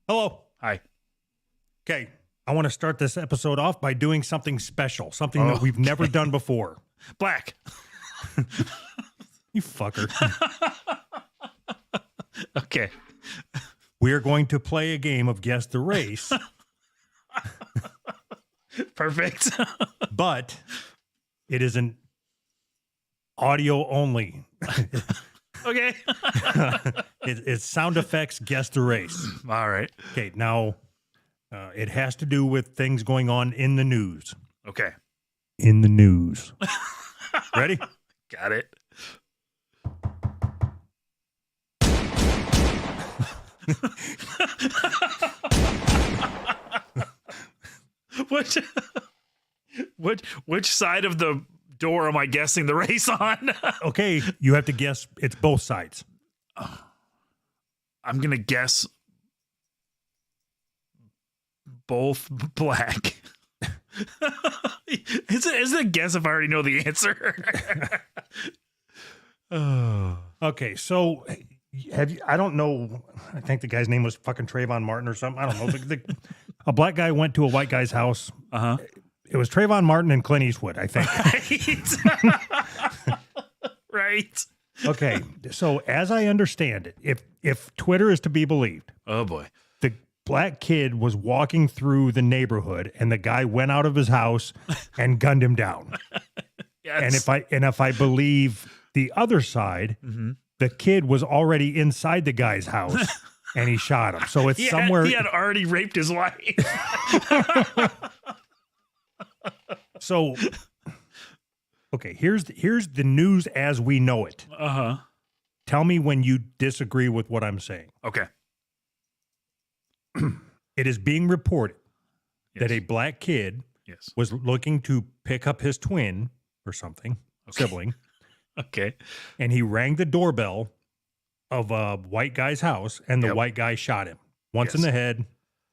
Hello. Hi. Okay. I want to start this episode off by doing something special, something that we've never done before. Black. You fucker. Okay. We are going to play a game of Guess the Race, Perfect. but it is an audio only. Okay. It's sound effects Guess the Race. All right. Okay. Now, it has to do with things going on in the news. Okay. In the news. Ready? Got it. Which side of the door am I guessing the race on? Okay. You have to guess. It's both sides. I'm gonna guess both black. Is it a guess if I already know the answer? Okay, so have you? I don't know. I think the guy's name was fucking Trayvon Martin or something. I don't know. A black guy went to a white guy's house. Uh-huh. It was Trayvon Martin and Clint Eastwood, I think. Right. Okay, so as I understand it, if Twitter is to be believed, Oh boy. the black kid was walking through the neighborhood, and the guy went out of his house and gunned him down. Yes. And if I believe the other side, the kid was already inside the guy's house and he shot him. So it's somewhere. He had already raped his wife. So, okay, here's the news as we know it. Uh-huh. Tell me when you disagree with what I'm saying. Okay. It is being reported Yes. that a black kid Yes. was looking to pick up his twin or something, sibling, Okay. and he rang the doorbell of a white guy's house, and the Yep. white guy shot him once in Yes. the head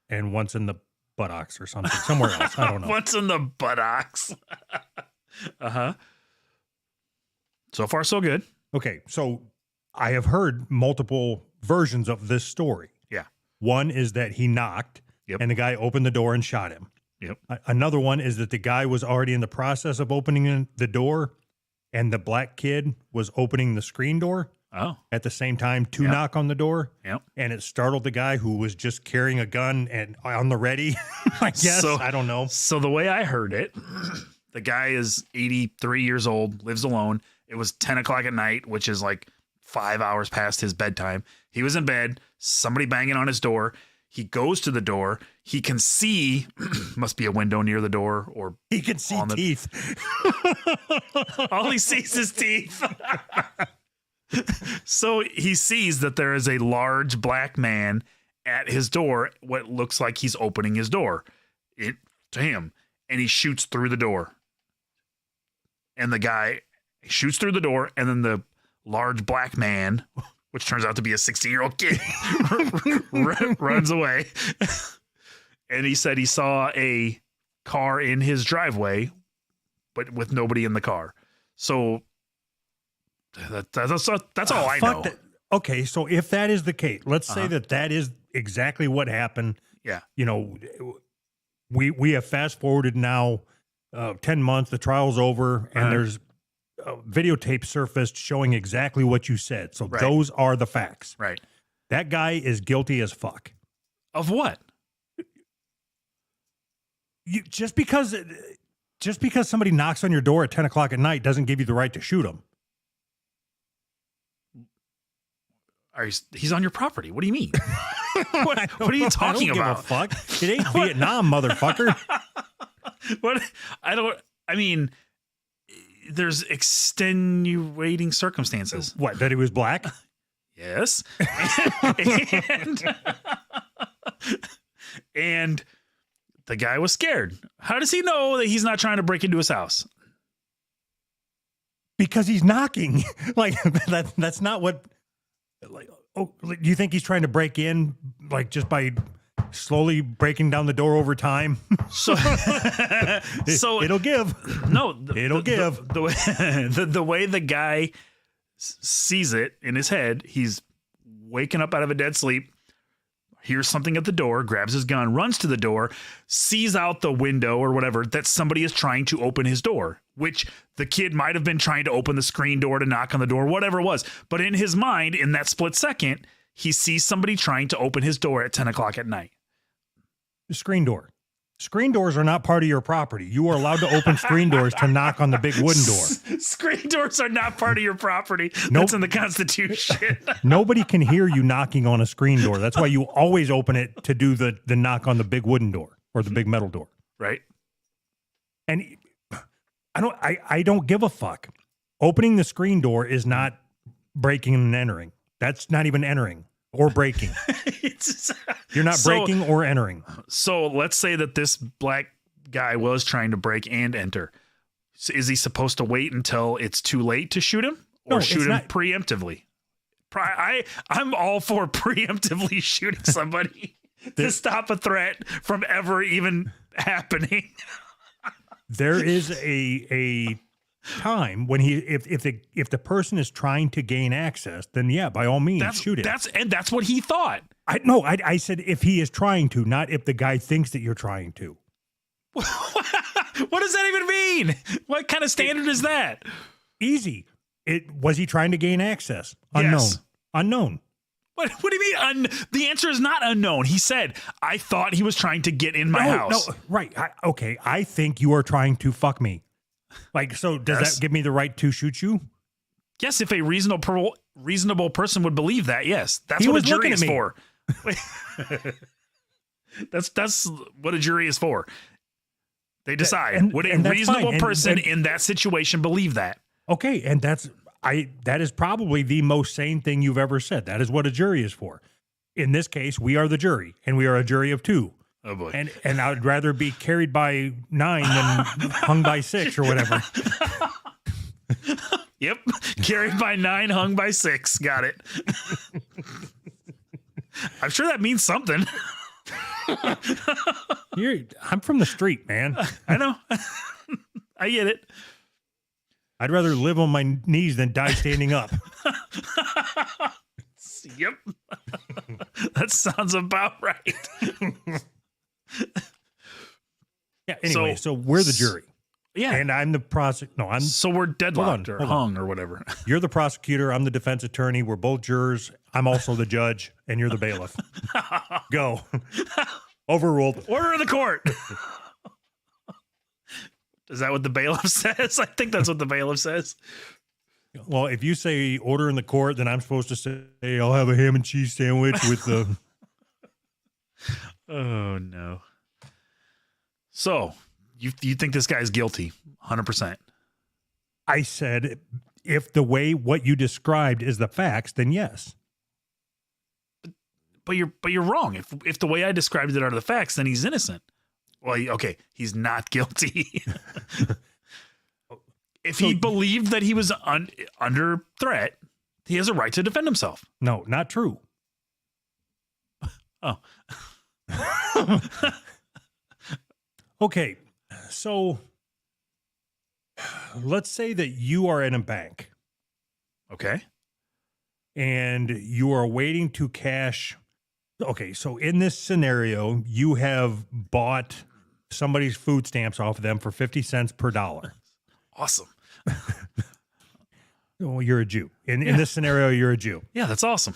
and once in the buttocks or something, somewhere else. I don't know. What's in the buttocks? Uh-huh. So far, so good. Okay, so I have heard multiple versions of this story. Yeah. One is that he knocked, Yep. and the guy opened the door and shot him. Yep. Another one is that the guy was already in the process of opening the door, and the black kid was opening the screen door Oh. at the same time to Yep. knock on the door. Yep. And it startled the guy who was just carrying a gun and on the ready. I guess. So- I don't know. So the way I heard it, the guy is 83 years old, lives alone. It was 10 o'clock at night, which is like 5 hours past his bedtime. He was in bed, somebody banging on his door. He goes to the door. He can see, must be a window near the door, or He can see on the- teeth. all he sees is teeth. So he sees that there is a large black man at his door, what looks like he's opening his door to him, and he shoots through the door. And the guy shoots through the door, and then the large black man, which turns out to be a 16-year-old kid, runs away. And he said he saw a car in his driveway, but with nobody in the car. So that's all I know. Okay, so if that is the case, let's say Uh-huh. that is exactly what happened. Yeah. You know, we have fast forwarded now 10 months, the trial's over, and Uh-huh. there's videotape surfaced showing exactly what you said. So Right. those are the facts. Right. That guy is guilty as fuck. Of what? You just because somebody knocks on your door at 10 o'clock at night doesn't give you the right to shoot them. He's on your property. What do you mean? What are you talking I don't about? give a fuck. It ain't Vietnam, motherfucker. I mean, there's extenuating circumstances. What, that he was black? Yes. And the guy was scared. How does he know that he's not trying to break into his house? Because he's knocking. Like that's not what. Like, oh, do you think he's trying to break in, like just by slowly breaking down the door over time? So, so It'll give. no, It'll give. The way the guy sees it in his head, he's waking up out of a dead sleep. hears something at the door, grabs his gun, runs to the door, sees out the window or whatever that somebody is trying to open his door, which the kid might have been trying to open the screen door to knock on the door, whatever it was. But in his mind, in that split second, he sees somebody trying to open his door at 10 o'clock at night. Screen door. Screen doors are not part of your property. You are allowed to open screen doors to knock on the big wooden door. Screen doors are not part of your property. Nope. That's in the Constitution. Nobody can hear you knocking on a screen door. That's why you always open it to do the knock on the big wooden door or the big metal door. Right? And I don't give a fuck. Opening the screen door is not breaking and entering. That's not even entering or breaking. You're not breaking or entering. So let's say that this black guy was trying to break and enter. So is he supposed to wait until it's too late to shoot him, or No, shoot it's him not. preemptively? I'm all for preemptively shooting somebody to stop a threat from ever even happening. There is a time when if the person is trying to gain access, then yeah, by all means, shoot it. That's what he thought. I said if he is trying to, not if the guy thinks that you're trying to. What does that even mean? What kind of standard is that? Easy. Was he trying to gain access? Unknown. Yes. Unknown. What do you mean? The answer is not unknown. He said, I thought he was trying to get in my house. No, right. Okay. I think you are trying to fuck me. Like, so does that give me the right to shoot you? Yes, if a reasonable person would believe that, yes. That's He what a was jury looking is at me. for. That's what a jury is for. They decide. Would a and that's reasonable fine. person And- in that situation believe that? Okay, and that is probably the most sane thing you've ever said. That is what a jury is for. In this case, we are the jury, and we are a jury of 2. Oh boy. And I would rather be carried by 9 than hung by 6 or whatever. Yep. Carried by 9, hung by 6. Got it. I'm sure that means something. I'm from the street, man. I know. I get it. I'd rather live on my knees than die standing up. Yep. That sounds about right. Yeah. Anyway, so we're the jury. Yeah. And I'm the prosecutor. No, So we're deadlocked or hold hung or whatever. you're the prosecutor. I'm the defense attorney. We're both jurors. I'm also the judge, and you're the bailiff. Go. Overruled. Order of the court. Is that what the bailiff says? I think that's what the bailiff says. Well, if you say order in the court, then I'm supposed to say I'll have a ham and cheese sandwich with the. Oh no. So you think this guy's guilty? 100%. I said, if the way what you described is the facts, then yes. But you're wrong. If the way I described it are the facts, then he's innocent. Well, okay, he's not guilty. If he believed that he was under threat, he has a right to defend himself. No, not true. Oh. Okay, so let's say that you are in a bank Okay. and you are waiting to cash. Okay, so in this scenario, you have bought somebody's food stamps off of them for 50 cents per dollar. Awesome. Well, you're a Jew. In this scenario, you're a Jew. Yeah, that's awesome.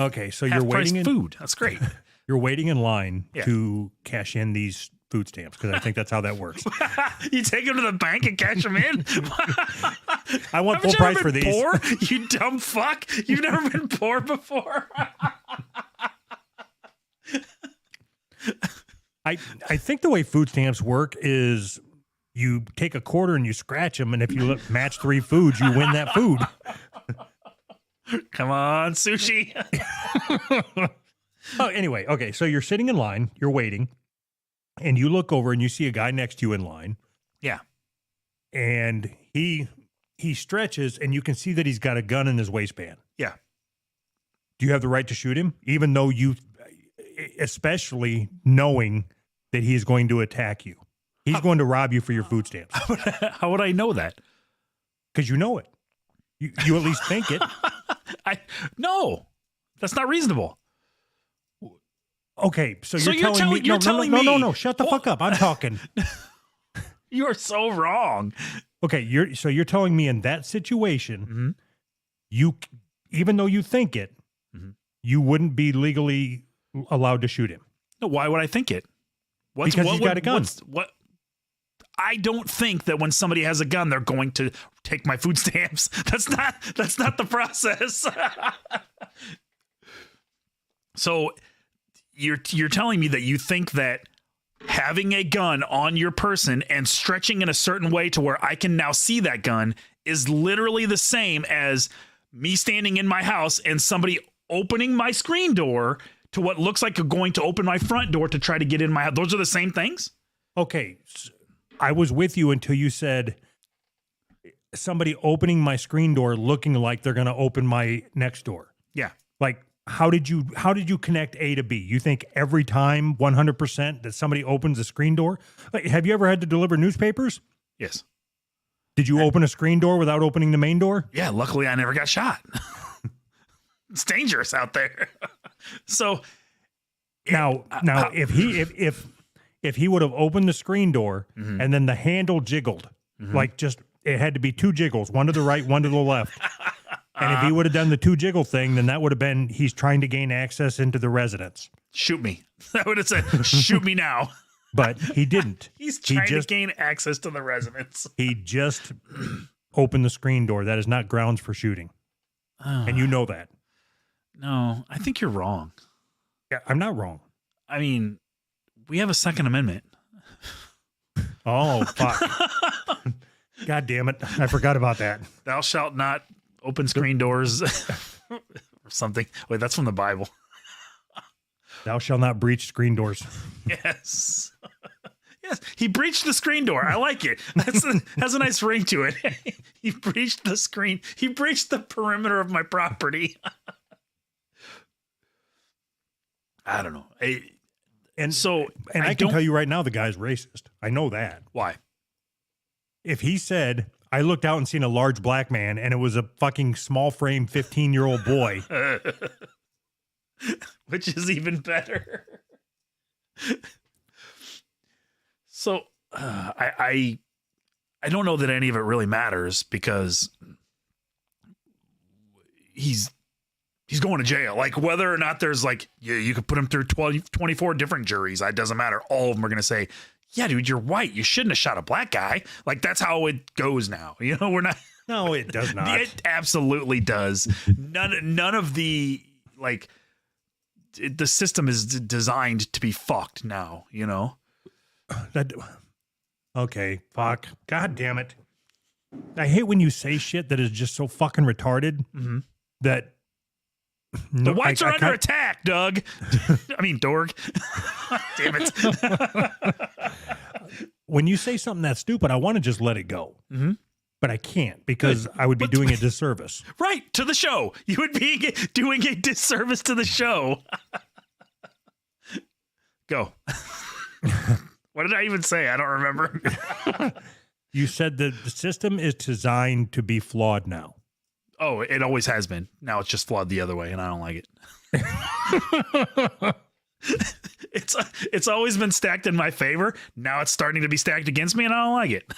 Okay, so Half you're price waiting in food. That's great. you're waiting in line Yeah. to cash in these food stamps because I think that's how that works. You take him to the bank and cash him in? I want Haven't full you price ever for been these. poor? You dumb fuck. You've never been poor before. I think the way food stamps work is you take a quarter and you scratch them, and if you match 3 foods, you win that food. Come on, sushi. Oh, anyway, okay, so you're sitting in line, you're waiting, and you look over and you see a guy next to you in line, Yeah. and he stretches, and you can see that he's got a gun in his waistband. Yeah. Do you have the right to shoot him, even though especially knowing that he is going to attack you? He's going to rob you for your food stamps How would I know that? because you know it. You at least think it. No, that's not reasonable. Okay, so So you're telling me you're telling me no, shut the fuck up. I'm talking. You're so wrong. Okay, you're telling me in that situation, Mm-hmm. you, even though you think it, Mhm. you wouldn't be legally allowed to shoot him. No, why would I think it? Because he's got a gun. What? I don't think that when somebody has a gun, they're going to take my food stamps. That's not the process. So you're telling me that you think that having a gun on your person and stretching in a certain way to where I can now see that gun is literally the same as me standing in my house and somebody opening my screen door to what looks like going to open my front door to try to get in my house. Those are the same things? Okay, I was with you until you said somebody opening my screen door looking like they're going to open my next door. Yeah. Like, how did you connect A to B? You think every time 100% that somebody opens a screen door? Like, have you ever had to deliver newspapers? Yes. Did you open a screen door without opening the main door? Yeah, luckily I never got shot. It's dangerous out there. So Now, if he would have opened the screen door and then the handle jiggled, like just it had to be two jiggles, one to the right, one to the left. And if he would have done the two jiggle thing, then that would have been he's trying to gain access into the residence. shoot me. That would have said, shoot me now. But he didn't. He's trying to gain access to the residence. He just opened the screen door. That is not grounds for shooting. And you know that. No, I think you're wrong. Yeah, I'm not wrong. I mean, we have a Second Amendment. Oh, fuck. God damn it. I forgot about that. Thou shalt not open screen doors or something. Wait, that's from the Bible. Thou shalt not breach screen doors. Yes. Yes, he breached the screen door. I like it. Has a nice ring to it. He breached the screen. He breached the perimeter of my property. I don't know. And I I can tell you right now, the guy's racist. I know that. Why? If he said, I looked out and seen a large black man and it was a fucking small frame 15-year-old boy. Which is even better. So I don't know that any of it really matters because he's going to jail. Like whether or not there's like, yeah, you could put him through 24 different juries. It doesn't matter. All of them are going to say, yeah, dude, you're white. You shouldn't have shot a black guy. Like that's how it goes now. You know, we're not. No, it does not. It absolutely does. None of the like the system is designed to be fucked now, you know? Okay, fuck. God damn it. I hate when you say shit that is just so fucking retarded that the whites are under attack, Doug. I mean, Dorg. Damn it. When you say something that's stupid, I want to just let it go. But I can't because I would be doing a disservice. Right, to the show. You would be doing a disservice to the show. Go. What did I even say? I don't remember. You said that the system is designed to be flawed now. Oh, it always has been. Now it's just flawed the other way, and I don't like it. It's always been stacked in my favor. Now it's starting to be stacked against me, and I don't like it.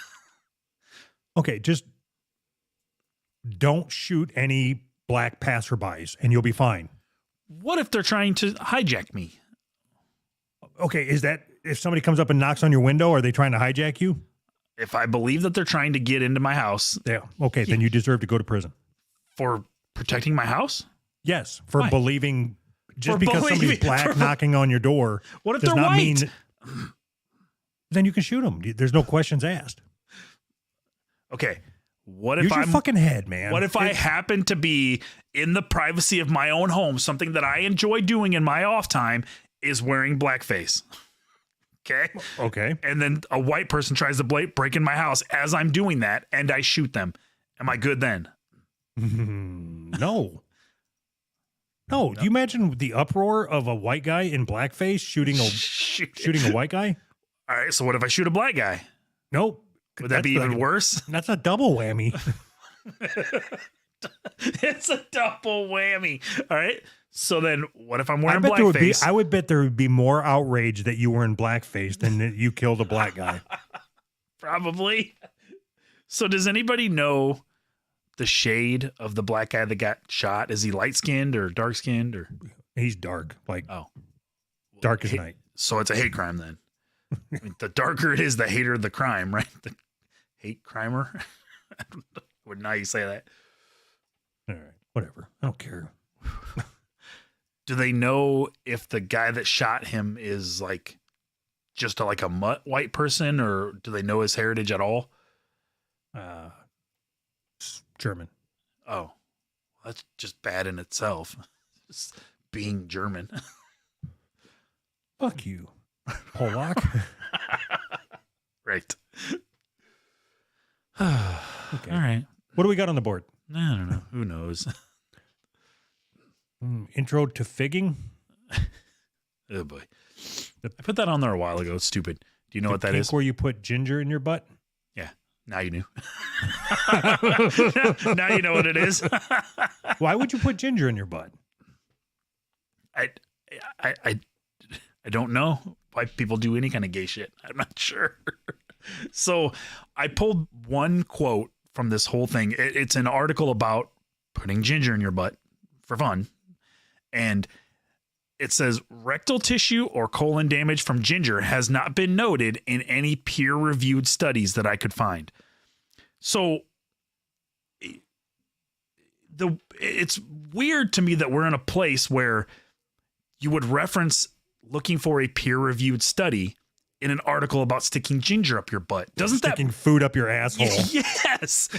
Okay, just don't shoot any black passerbys, and you'll be fine. What if they're trying to hijack me? Okay, is that if somebody comes up and knocks on your window, are they trying to hijack you? If I believe that they're trying to get into my house. Yeah. Okay, then you deserve to go to prison. For protecting my house? Yes, for Why? believing just For because believing- somebody's black knocking on your door. What if does they're not white? mean then you can shoot them. There's no questions asked. Okay. What if Use your I'm fucking head, man? What if I happen to be in the privacy of my own home? Something that I enjoy doing in my off time is wearing blackface. Okay. Okay. And then a white person tries to break in my house as I'm doing that, and I shoot them. Am I good then? No. No. Do you imagine the uproar of a white guy in blackface shooting a white guy? All right. So what if I shoot a black guy? Nope. Would that be even worse? That's a double whammy. It's a double whammy. All right. So then what if I'm I wearing bet there would be. blackface? I would bet there would be more outrage that you were in blackface than that you killed a black guy. Probably. So does anybody know the shade of the black guy that got shot? Is he light skinned or dark skinned or? He's dark, like Oh, dark as night. So it's a hate crime then. I mean, the darker it is, the hater the crime, right? The hate crimer. I don't know what now you say that. All right, whatever. I don't care. Do they know if the guy that shot him is like just like a mutt white person, or do they know his heritage at all? German. Oh, that's just bad in itself. Just being German. Fuck you, Polak. Right. Okay. All right. What do we got on the board? I don't know. Who knows? Intro to figging. Oh boy. I put that on there a while ago. It's stupid. Do you know what that is? Where you put ginger in your butt? Yeah. Now you knew. Now you know what it is. Why would you put ginger in your butt? I don't know why people do any kind of gay shit. I'm not sure. So I pulled one quote from this whole thing. It's an article about putting ginger in your butt for fun. And it says rectal tissue or colon damage from ginger has not been noted in any peer-reviewed studies that I could find. So it's weird to me that we're in a place where you would reference looking for a peer-reviewed study in an article about sticking ginger up your butt. Doesn't Sticking food up your asshole?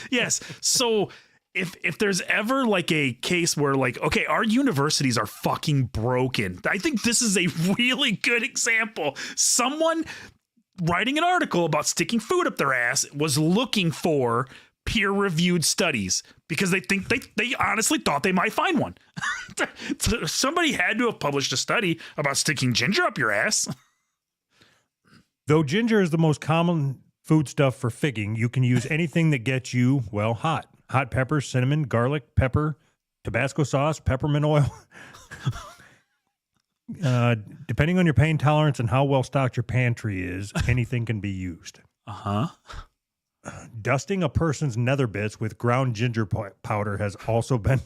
Yes. So if there's ever like a case where like, okay, our universities are fucking broken. I think this is a really good example. Someone writing an article about sticking food up their ass was looking for peer-reviewed studies because they honestly thought they might find one. Somebody had to have published a study about sticking ginger up your ass. Though ginger is the most common foodstuff for figging, you can use anything that gets you, well, hot. Hot pepper, cinnamon, garlic, pepper, Tabasco sauce, peppermint oil. Depending on your pain tolerance and how well stocked your pantry is, anything can be used. Uh-huh. Dusting a person's nether bits with ground ginger powder has also been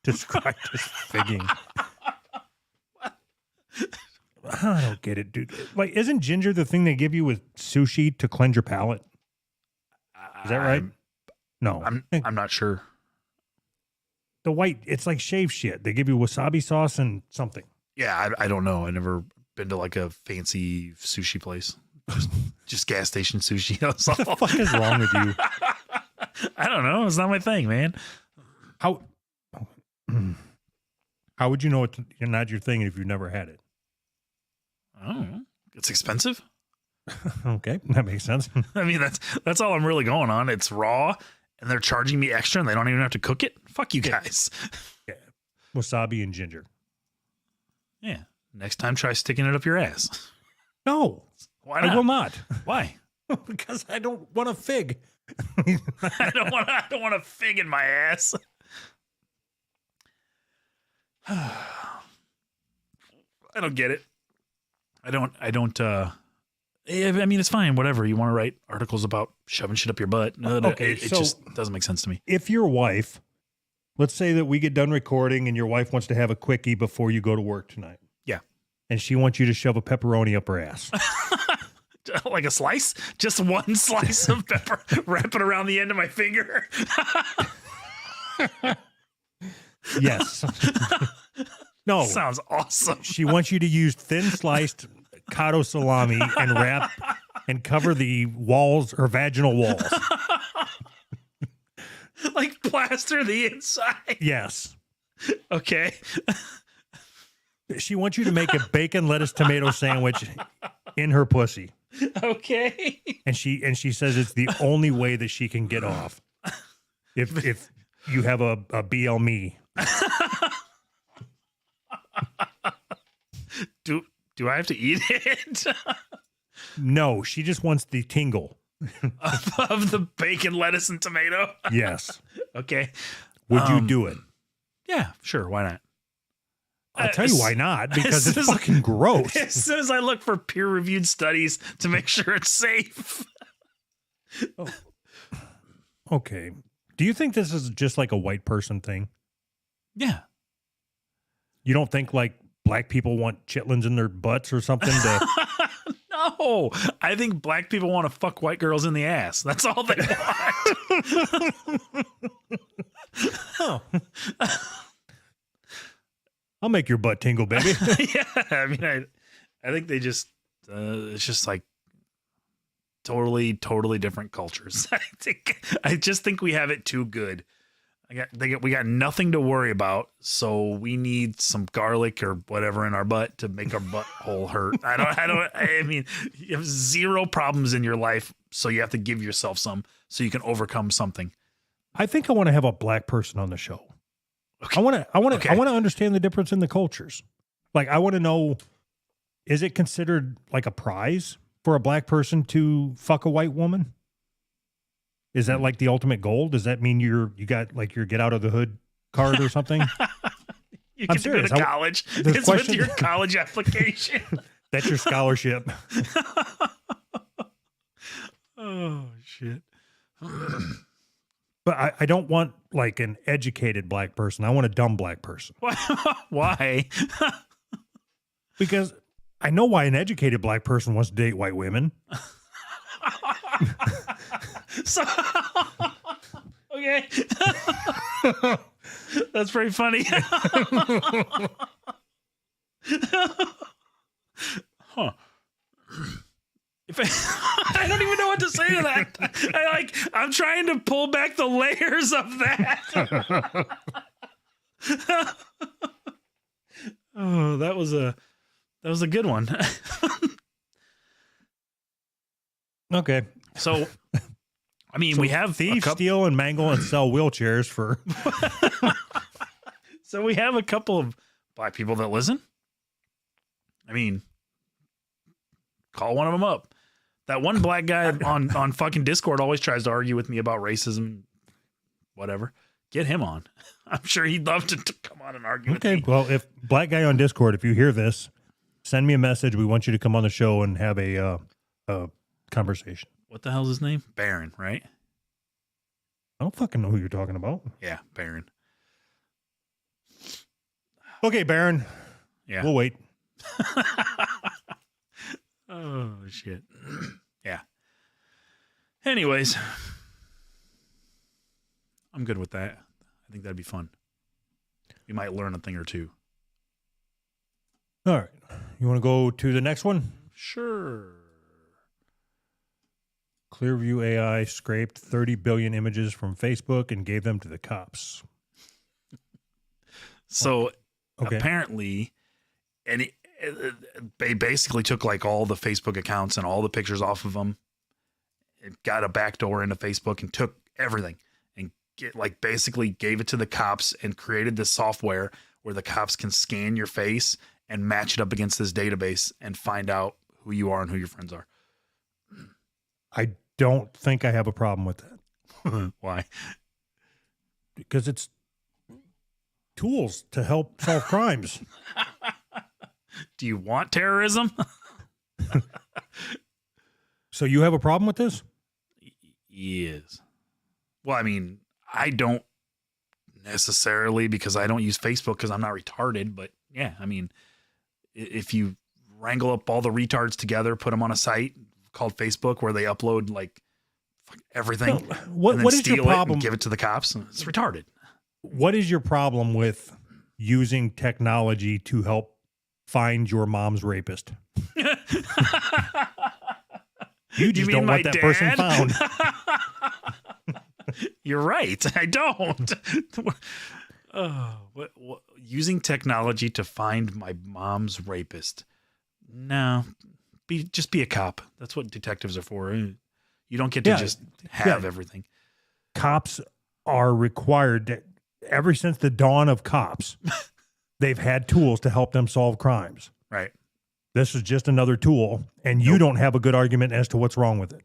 described as figging. I don't get it, dude. Like, isn't ginger the thing they give you with sushi to cleanse your palate? Is that right? No. I'm not sure. The white, it's like shave shit. They give you wasabi sauce and something. Yeah, I don't know. I've never been to like a fancy sushi place. Just gas station sushi. That's all. What the fuck is wrong with you? I don't know. It's not my thing, man. How would you know it's not your thing if you've never had it? I don't know. It's expensive. Okay, that makes sense. I mean, that's all I'm really going on. It's raw, and they're charging me extra, and they don't even have to cook it. Fuck you guys. Yeah. Wasabi and ginger. Yeah. Next time, try sticking it up your ass. No, Why not? I will not. Why? Because I don't want a fig. I don't want a fig in my ass. I don't get it. I don't. I mean, it's fine. Whatever. You want to write articles about shoving shit up your butt. Okay, it so just doesn't make sense to me. If your wife, let's say that we get done recording and your wife wants to have a quickie before you go to work tonight. Yeah. And she wants you to shove a pepperoni up her ass. Like a slice? Just one slice of pepper, wrap it around the end of my finger. Yes. No. Sounds awesome. She wants you to use thin sliced cotto salami and wrap and cover the walls or vaginal walls. Like plaster the inside. Yes. Okay. She wants you to make a bacon, lettuce, tomato sandwich in her pussy. Okay. And she says it's the only way that she can get off. If you have a BL me. Do I have to eat it? No, she just wants the tingle. of the bacon, lettuce, and tomato? Yes. Okay. Would you do it? Yeah, sure. Why not? I'll tell you why not, because as it's soon as- fucking gross. As soon as I look for peer-reviewed studies to make sure it's safe. Okay. Do you think this is just like a white person thing? Yeah. You don't think like black people want chitlins in their butts or something to No, I think black people want to fuck white girls in the ass. That's all they want. Oh. I'll make your butt tingle, baby. Yeah, I mean, I think they just, it's just like totally different cultures. I just think we have it too good. We got nothing to worry about, so we need some garlic or whatever in our butt to make our butthole hurt. I mean, you have zero problems in your life, so you have to give yourself some so you can overcome something. I think I want to have a black person on the show. Okay. I want Okay. to understand the difference in the cultures. Like, I want to know, is it considered like a prize for a black person to fuck a white woman? Is that like the ultimate goal? Does that mean you got like your get out of the hood card or something? You I'm get to go to serious. college. there's It's with question- your college application. That's your scholarship. Oh, shit. But I don't want like an educated black person. I want a dumb black person. Why? Because I know why an educated black person wants to date white women. So, okay. That's pretty funny. Huh. If I don't even know what to say to that. I'm trying to pull back the layers of that. Oh, that was a good one. Okay. So, I mean, So we have thief, steal, and mangle and sell wheelchairs for. So we have a couple of black people that listen. I mean, call one of them up. That one black guy on fucking Discord always tries to argue with me about racism, whatever. Get him on. I'm sure he'd love to come on and argue with Okay. me. Well, if black guy on Discord, if you hear this, send me a message. We want you to come on the show and have a conversation. What the hell's his name? Baron, right? I don't fucking know who you're talking about. Yeah, Baron. Okay, Baron. Yeah. We'll wait. Oh, shit. Yeah. Anyways, I'm good with that. I think that'd be fun. We might learn a thing or two. All right. You want to go to the next one? Sure. Clearview AI scraped 30 billion images from Facebook and gave them to the cops. So Okay. apparently, and they basically took like all the Facebook accounts and all the pictures off of them. It got a backdoor into Facebook and took everything and basically gave it to the cops and created this software where the cops can scan your face and match it up against this database and find out who you are and who your friends are. I don't think I have a problem with that Why? because it's tools to help solve crimes. Do you want terrorism? So you have a problem with this? Yes. Well, I mean, I don't necessarily because I don't use Facebook because I'm not retarded. But yeah, I mean, if you wrangle up all the retards together, put them on a site called Facebook where they upload like everything, No, what is your steal problem? it and give it to the cops, it's retarded. What is your problem with using technology to help find your mom's rapist? You just mean don't my want that person dad? found. You're right. I don't. What, using technology to find my mom's rapist? No, just be a cop. That's what detectives are for. You don't get to just have everything. Cops are required to, ever since the dawn of cops, they've had tools to help them solve crimes. Right. This is just another tool, and you don't have a good argument as to what's wrong with it.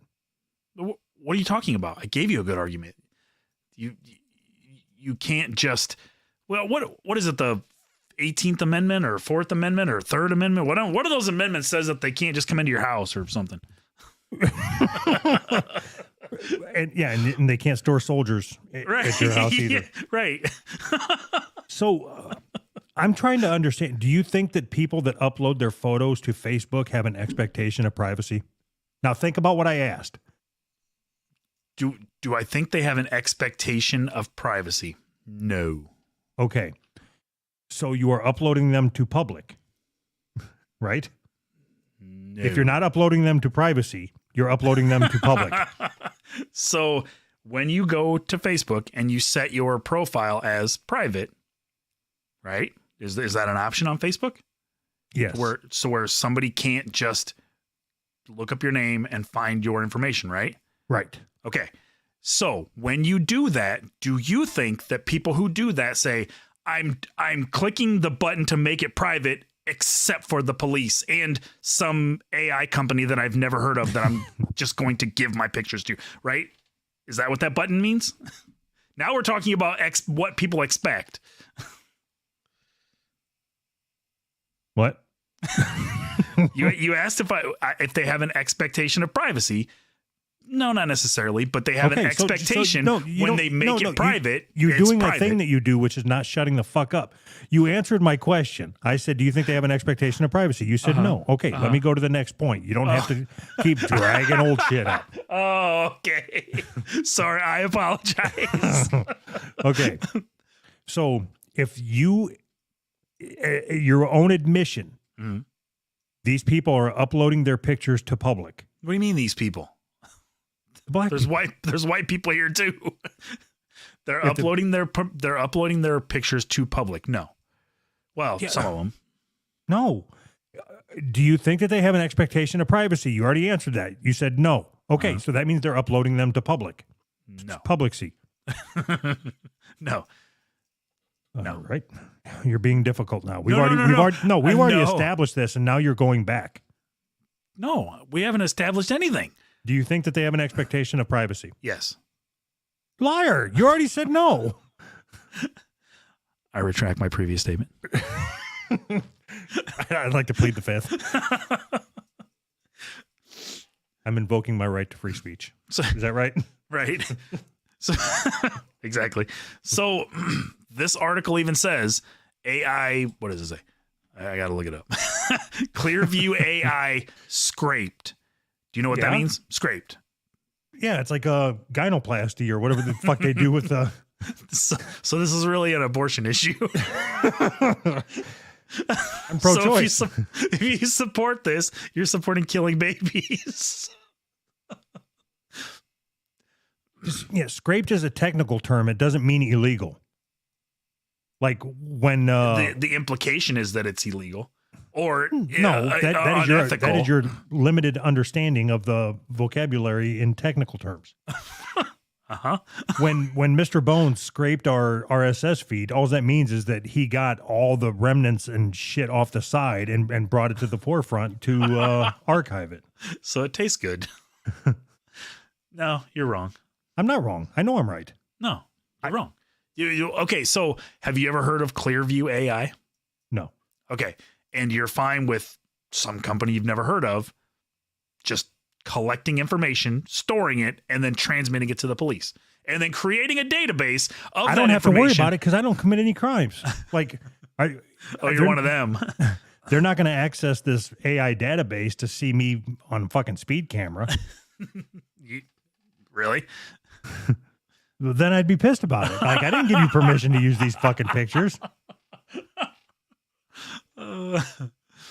What are you talking about? I gave you a good argument. You can't just, well, what is it? The 18th Amendment or 4th Amendment or 3rd Amendment? What of those amendments says that they can't just come into your house or something? And they can't store soldiers at your house either. Yeah, right. So I'm trying to understand, do you think that people that upload their photos to Facebook have an expectation of privacy? Now think about what I asked. Do I think they have an expectation of privacy? No. Okay. So you are uploading them to public, right? No. If you're not uploading them to privacy, you're uploading them to public. So when you go to Facebook and you set your profile as private, right? Is that an option on Facebook? Yes. Where somebody can't just look up your name and find your information, right? Right. Okay. So when you do that, do you think that people who do that say, I'm clicking the button to make it private, except for the police and some AI company that I've never heard of that I'm just going to give my pictures to, right? Is that what that button means? Now we're talking about what people expect. What? You asked if they have an expectation of privacy. No, not necessarily, but they have an expectation when they make it private. You're doing private. a thing that you do, which is not shutting the fuck up. You answered my question. I said, do you think they have an expectation of privacy? You said no. Okay, let me go to the next point. You don't have to keep dragging old shit up. Oh, okay. Sorry, I apologize. Okay. So if your own admission, these people are uploading their pictures to public. What do you mean these people? There's white people here too. They're uploading their pictures to public. No. Well, some of them. No. Do you think that they have an expectation of privacy? You already answered that. You said no. Okay, so that means they're uploading them to public. No. Publicy. No. No. Right. You're being difficult now. We've No. already established this, and now you're going back. No, we haven't established anything. Do you think that they have an expectation of privacy? Yes. Liar. You already said no. I retract my previous statement. I'd like to plead the fifth. I'm invoking my right to free speech. Is that right? Right. So exactly. So this article even says AI, what does it say? I got to look it up. Clearview AI scraped. Do you know what that means? Scraped. Yeah, it's like a gynoplasty or whatever the fuck they do with the... So this is really an abortion issue. I'm pro-choice. So if you support this, you're supporting killing babies. Scraped is a technical term. It doesn't mean illegal. Like when... the implication is that it's illegal. Or that is your limited understanding of the vocabulary in technical terms. When Mr. Bones scraped our RSS feed, all that means is that he got all the remnants and shit off the side and brought it to the forefront to archive it. So it tastes good. No, you're wrong. I'm not wrong. I know I'm right. No, you're wrong. Okay, so have you ever heard of Clearview AI? No. Okay. And you're fine with some company you've never heard of just collecting information, storing it, and then transmitting it to the police. And then creating a database of that information. I don't have to worry about it because I don't commit any crimes. Like, you're one of them. They're not going to access this AI database to see me on fucking speed camera. Really? Then I'd be pissed about it. Like, I didn't give you permission to use these fucking pictures.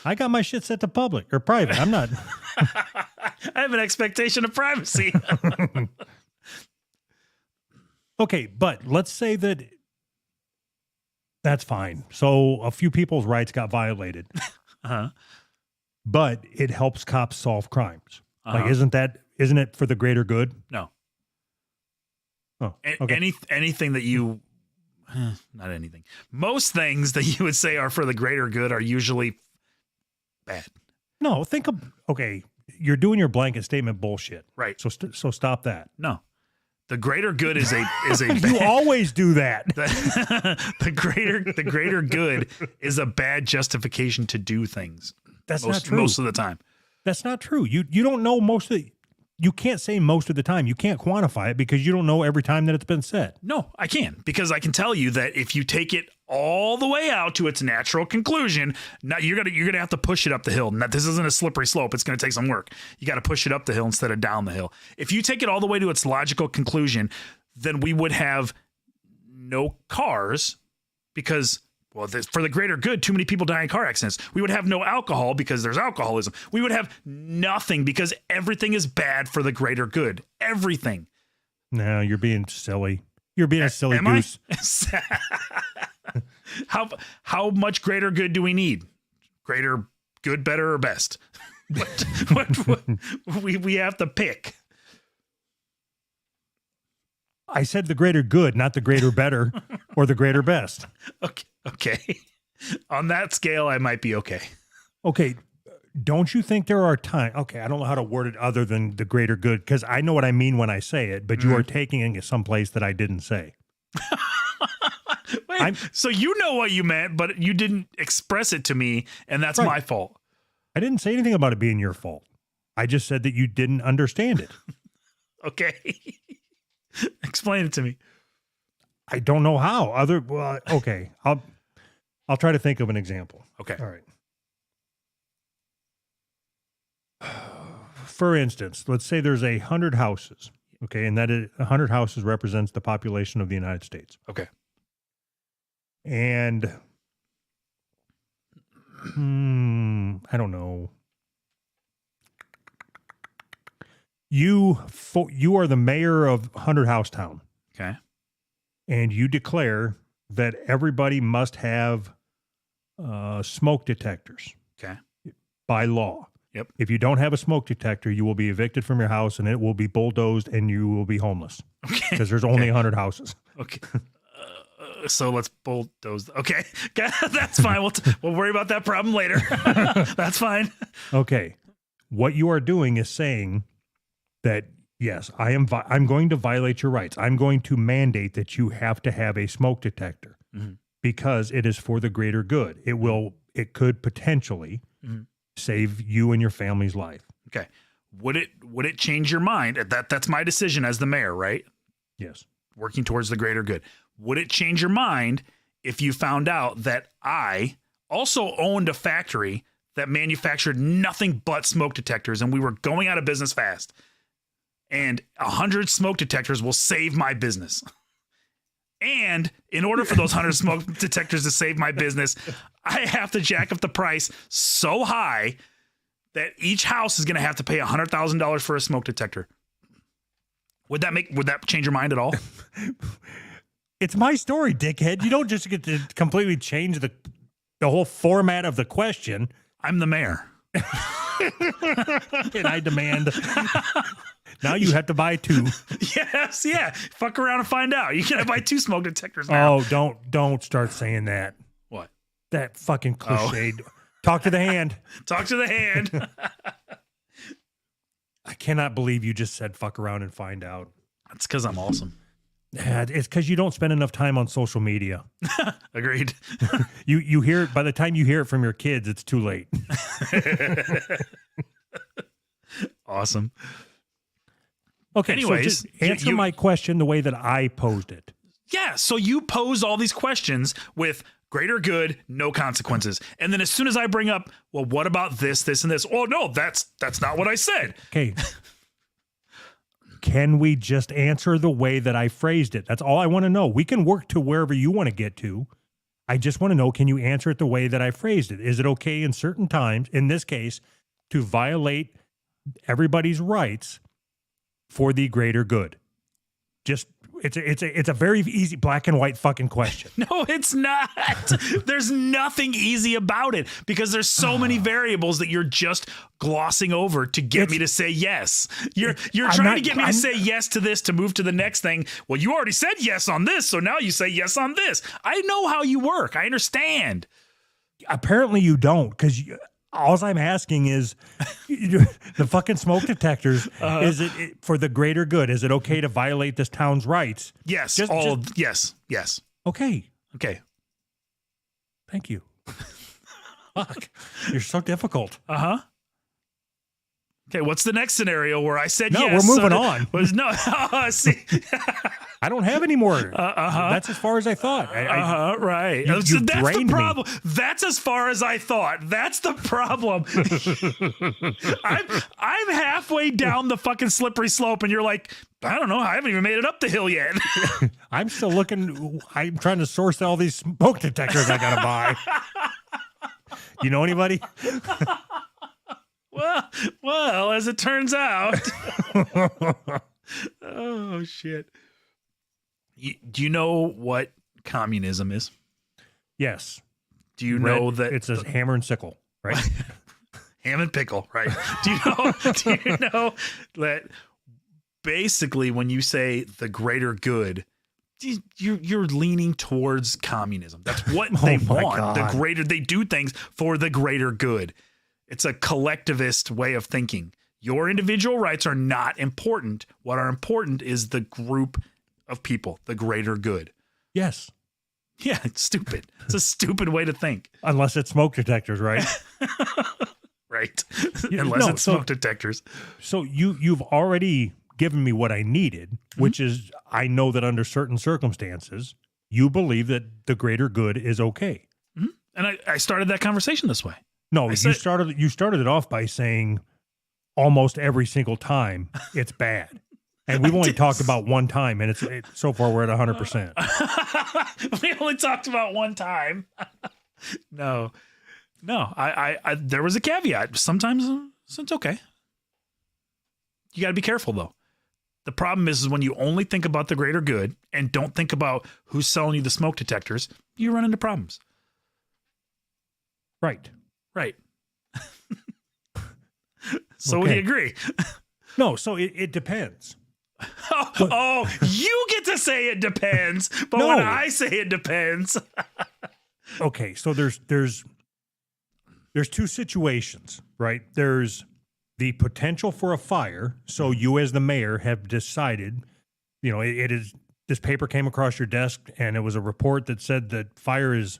I got my shit set to public or private. I'm not. I have an expectation of privacy. Okay, but let's say that that's fine. So a few people's rights got violated. But it helps cops solve crimes. Like, isn't it for the greater good? No. Oh, okay. Anything that you, not anything. Most things that you would say are for the greater good are usually bad. No, you're doing your blanket statement bullshit. Right. So stop that. No, The greater good is a You always do that. the greater good is a bad justification to do things. That's not true. Most of the time. That's not true. You don't know most of the. You can't say most of the time. You can't quantify it because you don't know every time that it's been said. No, I can, because I can tell you that if you take it all the way out to its natural conclusion, now you're gonna have to push it up the hill. Now, this isn't a slippery slope. It's gonna take some work. You got to push it up the hill instead of down the hill. If you take it all the way to its logical conclusion, then we would have no cars because, well, for the greater good, too many people die in car accidents. We would have no alcohol because there's alcoholism. We would have nothing because everything is bad for the greater good. Everything. No, you're being silly. You're being a silly Am goose. How much greater good do we need? Greater good, better, or best? What we have to pick. I said the greater good, not the greater better or the greater best. Okay. On that scale, I might be okay. Okay. Don't you think there are times? Okay, I don't know how to word it other than the greater good because I know what I mean when I say it, but you are taking it someplace that I didn't say. Wait, so you know what you meant, but you didn't express it to me, and that's my fault. I didn't say anything about it being your fault. I just said that you didn't understand it. Okay. Explain it to me. I don't know how. Okay. I'll try to think of an example. Okay. All right. For instance, let's say there's 100 houses. Okay, and that 100 houses represents the population of the United States. Okay. And I don't know. You are the mayor of 100 House Town. Okay. And you declare that everybody must have smoke detectors. Okay. By law. Yep. If you don't have a smoke detector, you will be evicted from your house and it will be bulldozed and you will be homeless. Okay. Because there's only 100 houses. Okay. So let's bulldoze. Okay. That's fine. We'll worry about that problem later. That's fine. Okay. What you are doing is saying that, yes, I'm going to violate your rights. I'm going to mandate that you have to have a smoke detector because it is for the greater good. It could potentially save you and your family's life. Okay. Would it change your mind? That's my decision as the mayor, right? Yes. Working towards the greater good. Would it change your mind if you found out that I also owned a factory that manufactured nothing but smoke detectors and we were going out of business fast? And 100 smoke detectors will save my business. And in order for those 100 smoke detectors to save my business, I have to jack up the price so high that each house is going to have to pay $100,000 for a smoke detector. Would that change your mind at all? It's my story, dickhead. You don't just get to completely change the whole format of the question. I'm the mayor. And I demand. Now you have to buy 2. Yes, yeah. Fuck around and find out. You gotta buy 2 smoke detectors now. Oh, don't start saying that. What? That fucking cliche. Oh. Talk to the hand. Talk to the hand. I cannot believe you just said fuck around and find out. That's because I'm awesome. Yeah, it's because you don't spend enough time on social media. Agreed. You hear it, by the time you hear it from your kids, it's too late. Awesome. Okay, anyways, so just answer my question the way that I posed it. Yeah, so you pose all these questions with greater good, no consequences. And then as soon as I bring up, well, what about this, this, and this? Oh, no, that's not what I said. Okay. Can we just answer the way that I phrased it? That's all I want to know. We can work to wherever you want to get to. I just want to know, can you answer it the way that I phrased it? Is it okay in certain times, in this case, to violate everybody's rights for the greater good? Just it's a very easy black and white fucking question. No, it's not. There's nothing easy about it because there's so many variables that you're just glossing over to get me to say yes. You're trying to get me to say yes to this to move to the next thing. Well, you already said yes on this, so now you say yes on this. I know how you work. I understand. Apparently you don't, because All I'm asking is the fucking smoke detectors. Is it for the greater good? Is it okay to violate this town's rights? Yes. Yes. Okay. Okay. Thank you. Fuck. You're so difficult. Okay, what's the next scenario where I said No, yes? we're moving on. No, see. I don't have any more. That's as far as I thought. Right. You So that's the drained me. problem. That's as far as I thought. That's the problem. I'm halfway down the fucking slippery slope, and you're like, I don't know. I haven't even made it up the hill yet. I'm still looking. I'm trying to source all these smoke detectors I gotta buy. You know anybody? Well, as it turns out. Oh, shit. Do you know what communism is? Yes. Do you know Red, that it's a hammer and sickle, right? ham and pickle, right? Do you know that basically when you say the greater good, you're leaning towards communism. That's what they want. God. They do things for the greater good. It's a collectivist way of thinking. Your individual rights are not important. What are important is the group of people, the greater good. Yes. Yeah, it's stupid. It's a stupid way to think. Unless it's smoke detectors, right? Right. Yeah, Unless no, it's so- smoke detectors. So you've already given me what I needed, which is I know that under certain circumstances, you believe that the greater good is okay. And I started that conversation this way. No, I you said- started it off by saying almost every single time it's bad. And we've only talked about one time, and it's so far we're at 100%. We only talked about one time. No, I there was a caveat. Sometimes it's okay. You got to be careful though. The problem is when you only think about the greater good and don't think about who's selling you the smoke detectors, you run into problems. Right. Right. So we agree. No, so it depends. Oh, you get to say it depends, but No. when I say it depends. Okay, so there's two situations, right? There's the potential for a fire. So you as the mayor have decided, you know, it is this paper came across your desk and it was a report that said that fire is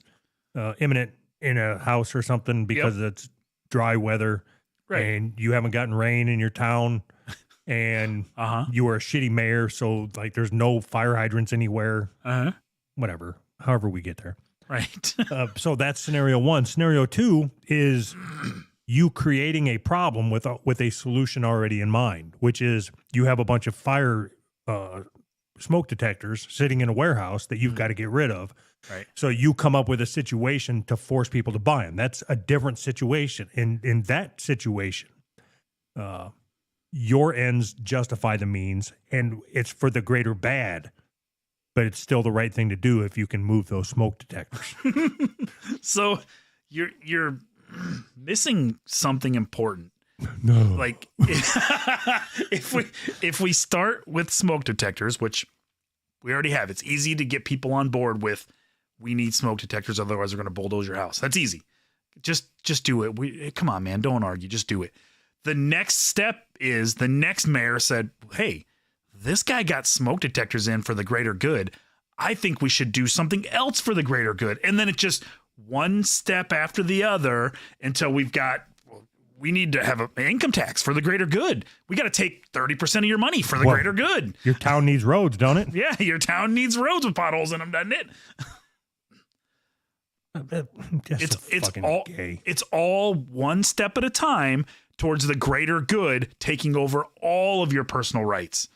imminent in a house or something because it's dry weather, Right. and you haven't gotten rain in your town, and you are a shitty mayor, so like there's no fire hydrants anywhere. Whatever, however we get there. Right. So that's scenario one. Scenario two is you creating a problem with a solution already in mind, which is you have a bunch of fire smoke detectors sitting in a warehouse that you've got to get rid of. Right. So you come up with a situation to force people to buy them. That's a different situation. In that situation, your ends justify the means, and it's for the greater bad. But it's still the right thing to do if you can move those smoke detectors. So you're missing something important. No. Like if we start with smoke detectors, which we already have, it's easy to get people on board with. We need smoke detectors, otherwise we're going to bulldoze your house. That's easy. Just do it. Come on, man, don't argue. Just do it. The next step is the next mayor said, "Hey, this guy got smoke detectors in for the greater good. I think we should do something else for the greater good." And then it just one step after the other until we need to have an income tax for the greater good. We got to take 30% of your money for the Well, greater good. Your town needs roads, don't it? Yeah, your town needs roads with potholes in them, doesn't it? It's all one step at a time towards the greater good taking over all of your personal rights.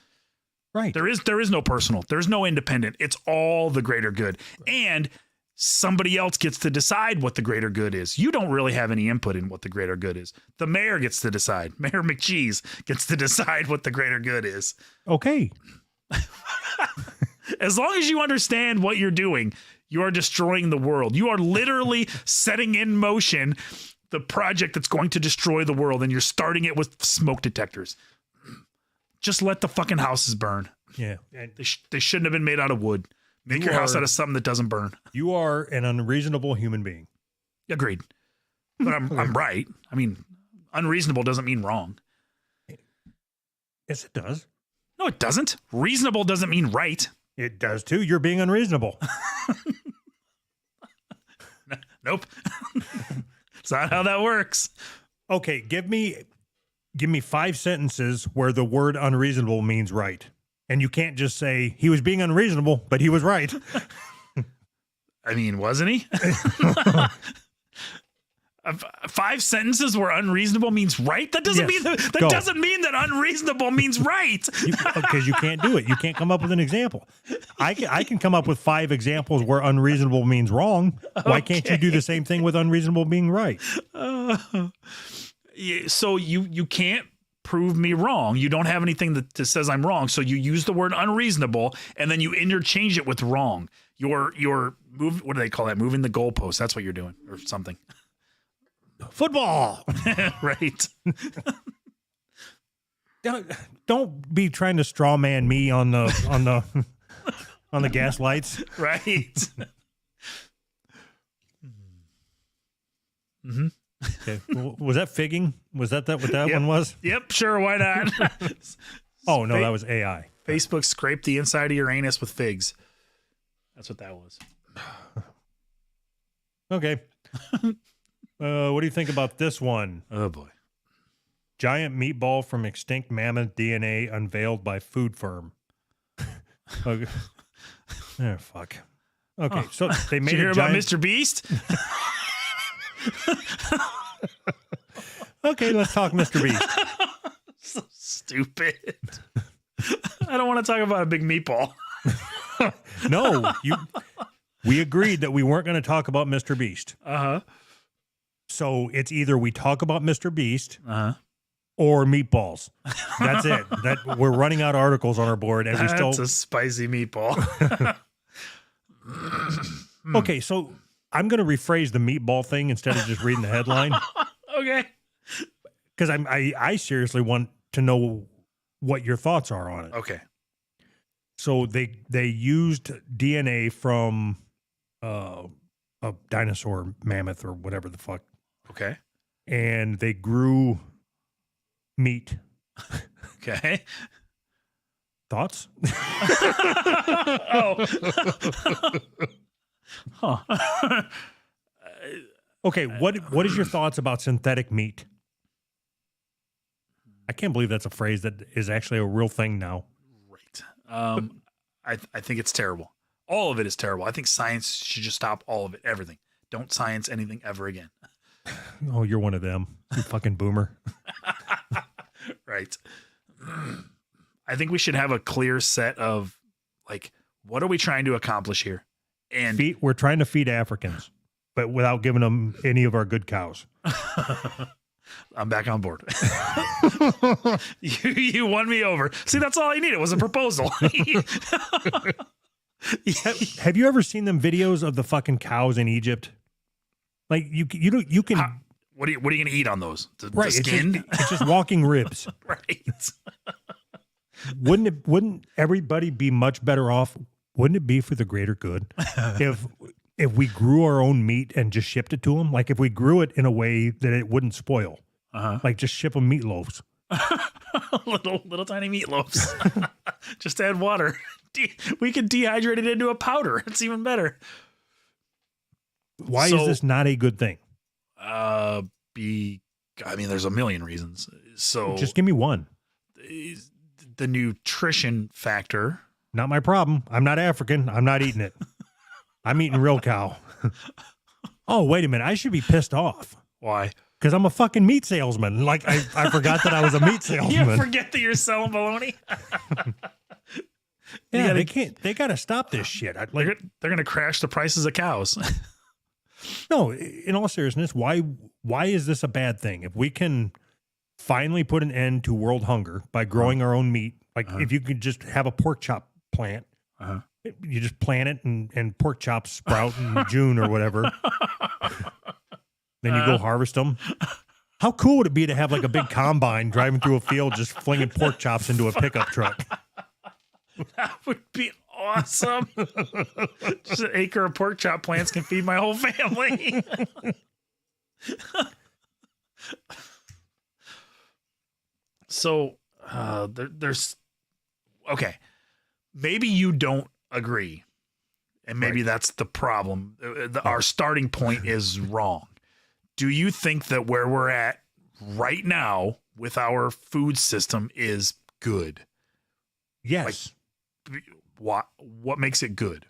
Right. There is no personal. There's no independent. It's all the greater good. And somebody else gets to decide what the greater good is. You don't really have any input in what the greater good is. The mayor gets to decide. Mayor McCheese gets to decide what the greater good is. Okay. As long as you understand what you're doing, you are destroying the world. You are literally setting in motion the project that's going to destroy the world, and you're starting it with smoke detectors. Just let the fucking houses burn. Yeah. And They shouldn't have been made out of wood. Make your house out of something that doesn't burn. you are an unreasonable human being. Agreed. but I'm right. I mean, unreasonable doesn't mean wrong. Yes, it does. No, it doesn't. Reasonable doesn't mean right. It does too. You're being unreasonable. Nope. It's not how that works. Okay, give me 5 sentences where the word unreasonable means right. And you can't just say he was being unreasonable, but he was right. I mean, wasn't he? 5 sentences where unreasonable means right? That doesn't Yes. mean that Go. doesn't mean that unreasonable means right. Because you can't do it. You can't come up with an example. I can come up with 5 examples where unreasonable means wrong. Why can't you do the same thing with unreasonable being right? So you can't prove me wrong. You don't have anything that says I'm wrong. So you use the word unreasonable and then you interchange it with wrong. You're what do they call that? Moving the goalpost. That's what you're doing or something. Football. Right. Don't be trying to straw man me on the on the gas lights. Right. Mm-hmm. Okay. Was that figging? Was that what that one was? Yep, sure, why not? Oh no, that was AI. Facebook scraped the inside of your anus with figs. That's what that was. Okay. What do you think about this one? Oh boy. Giant meatball from extinct mammoth DNA unveiled by food firm. Okay. Oh, fuck. Okay, so they made Did you hear a about giant... Mr. Beast? Okay, let's talk Mr. Beast. So stupid. I don't want to talk about a big meatball. No, we agreed that we weren't going to talk about Mr. Beast. Uh-huh. So it's either we talk about Mr. Beast Uh-huh. or meatballs. That's it. That we're running out of articles on our board, and we That's still. a spicy meatball. Okay, so I'm going to rephrase the meatball thing instead of just reading the headline Okay. because I seriously want to know what your thoughts are on it. Okay. So they used DNA from a dinosaur mammoth or whatever the fuck, Okay. and they grew meat. Okay. Thoughts? Oh. Huh. Okay, what is your thoughts about synthetic meat? I can't believe that's a phrase that is actually a real thing now. Right. I think it's terrible. All of it is terrible. I think science should just stop all of it. Everything. Don't science anything ever again. Oh, you're one of them, you fucking boomer. Right. I think we should have a clear set of like, what are we trying to accomplish here? And We're trying to feed Africans, but without giving them any of our good cows. I'm back on board. You won me over. See, that's all I needed was a proposal. Have you ever seen them videos of the fucking cows in Egypt? Like you can What are you going to eat on those? The right. skin? It's just walking ribs. Right. Wouldn't everybody be much better off? Wouldn't it be for the greater good if we grew our own meat and just shipped it to them? Like if we grew it in a way that it wouldn't spoil, like just ship them meatloaves. little tiny meatloaves. Just add water. We could dehydrate it into a powder. It's even better. Why is this not a good thing? I mean, there's a million reasons. So Just give me one. the nutrition factor. Not my problem. I'm not African. I'm not eating it. I'm eating real cow. Oh, wait a minute. I should be pissed off Why? because I'm a fucking meat salesman. Like I forgot that I was a meat salesman. You forget that you're selling bologna? Yeah, they can't. They got to stop this shit. They're going to crash the prices of cows. No, in all seriousness, why is this a bad thing? If we can finally put an end to world hunger by growing our own meat, like if you could just have a pork chop plant, you just plant it and pork chops sprout in June or whatever. Then you go harvest them. How cool would it be to have like a big combine driving through a field just flinging pork chops into a pickup truck? That would be awesome. Just an acre of pork chop plants can feed my whole family. So there's okay. Maybe you don't agree, and maybe that's the problem. Our starting point is wrong. Do you think that where we're at right now with our food system is good? Yes. What makes it good?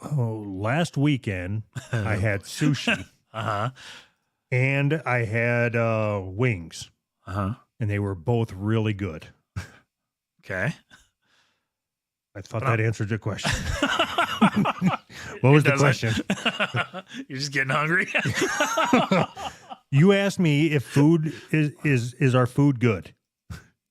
Oh, last weekend I had sushi Uh-huh. and I had wings, Uh-huh. and they were both really good. Okay. I thought that answered your question. What was the question? You're just getting hungry. You asked me if food is our food good.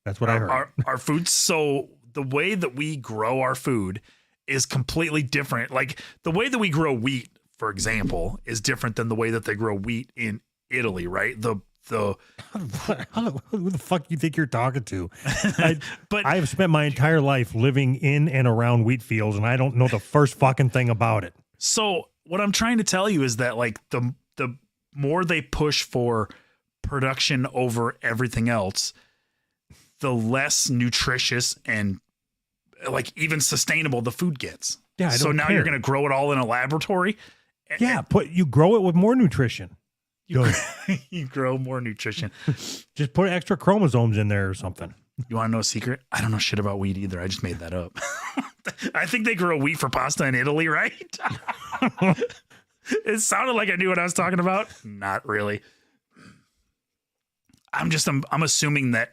That's what I heard. Our food. So the way that we grow our food is completely different. Like the way that we grow wheat, for example, is different than the way that they grow wheat in Italy, right? Who the fuck you think you're talking to? But I have spent my entire life living in and around wheat fields, and I don't know the first fucking thing about it. so what I'm trying to tell you is that like the more they push for production over everything else, the less nutritious and like even sustainable the food gets. Yeah, I so don't now care. you're going to grow it all in a laboratory. Yeah, you grow it with more nutrition. You grow more nutrition. Just put extra chromosomes in there or something. You want to know a secret? I don't know shit about wheat either. I just made that up. I think they grow wheat for pasta in Italy, right? It sounded like I knew what I was talking about. Not really. I'm assuming that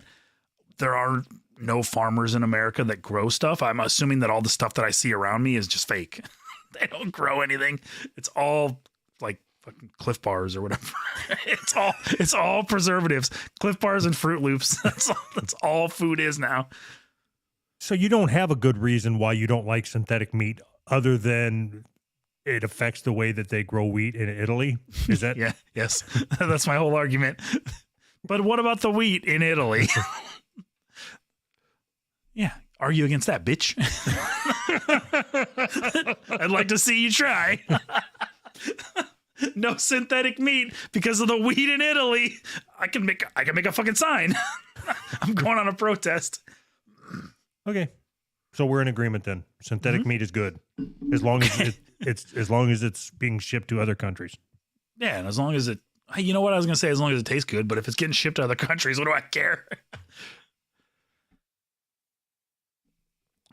there are no farmers in America that grow stuff. I'm assuming that all the stuff that I see around me is just fake. They don't grow anything. It's all like fucking Cliff Bars or whatever. It's all preservatives, Cliff Bars and Fruit Loops. That's all food is now. So you don't have a good reason why you don't like synthetic meat other than it affects the way that they grow wheat in Italy? Is that? Yeah, yes. That's my whole argument. But what about the wheat in Italy? Yeah. Argue against that, bitch. I'd like to see you try. No synthetic meat because of the wheat in Italy. I can make a fucking sign. I'm going on a protest. Okay. So we're in agreement then. Synthetic meat is good. As long as it's being shipped to other countries. Yeah, and as long as you know what I was gonna say, as long as it tastes good, but if it's getting shipped to other countries, what do I care?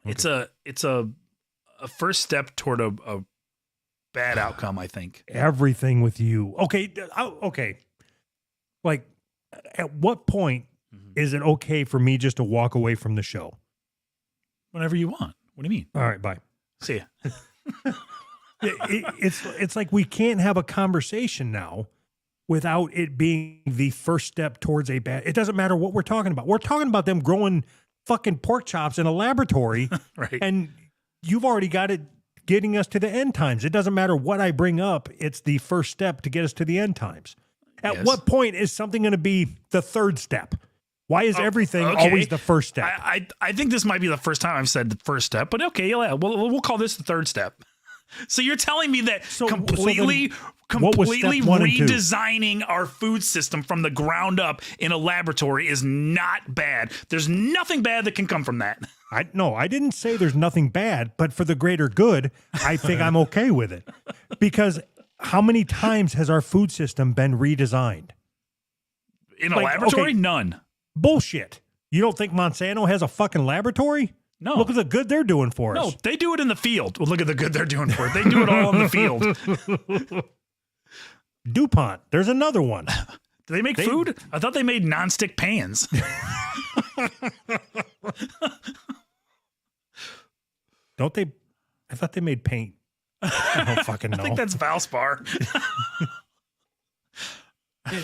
Okay. It's a first step toward a bad outcome, I think. Everything with you. Okay. Okay. Like, at what point is it okay for me just to walk away from the show? Whenever you want. What do you mean? All right. Bye. See ya. It's like we can't have a conversation now without it being the first step towards a bad. It doesn't matter what we're talking about. We're talking about them growing fucking pork chops in a laboratory, right? And you've already got it getting us to the end times. It doesn't matter what I bring up. It's the first step to get us to the end times. At what point is something going to be the third step? Why is everything always the first step? I think this might be the first time I've said the first step, but okay, yeah, we'll call this the third step. So you're telling me that completely redesigning our food system from the ground up in a laboratory is not bad. There's nothing bad that can come from that. No, I didn't say there's nothing bad, but for the greater good, I think I'm okay with it. Because how many times has our food system been redesigned? In a laboratory? Okay, none. Bullshit. You don't think Monsanto has a fucking laboratory? No. Look at the good they're doing for us. No, they do it in the field. Well, look at the good they're doing for it. They do it all in the field. DuPont. There's another one. Do they make food? I thought they made nonstick pans. Don't they? I thought they made paint. I don't fucking know. I think that's Valspar.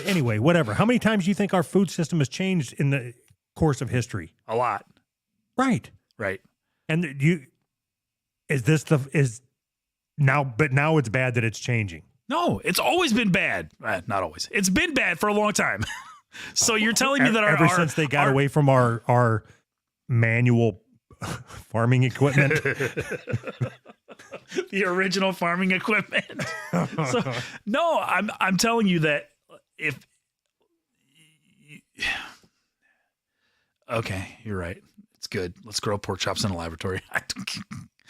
Anyway, whatever. How many times do you think our food system has changed in the course of history? A lot. Right. Right. And but now it's bad that it's changing. No, it's always been bad. Not always. It's been bad for a long time. So you're telling me that ever since they got away from our manual farming equipment. The original farming equipment. So, no, I'm telling you that if okay, you're right. It's good. Let's grow pork chops in a laboratory.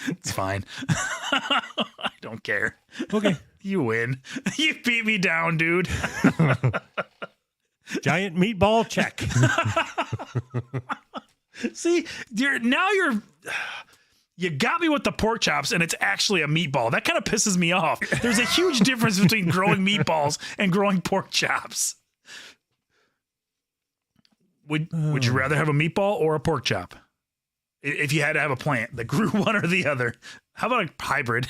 It's fine. I don't care. Okay. You win. You beat me down, dude. Giant meatball check. See, you got me with the pork chops and it's actually a meatball. That kind of pisses me off. There's a huge difference between growing meatballs and growing pork chops. Would you rather have a meatball or a pork chop? If you had to have a plant that grew one or the other, how about a hybrid?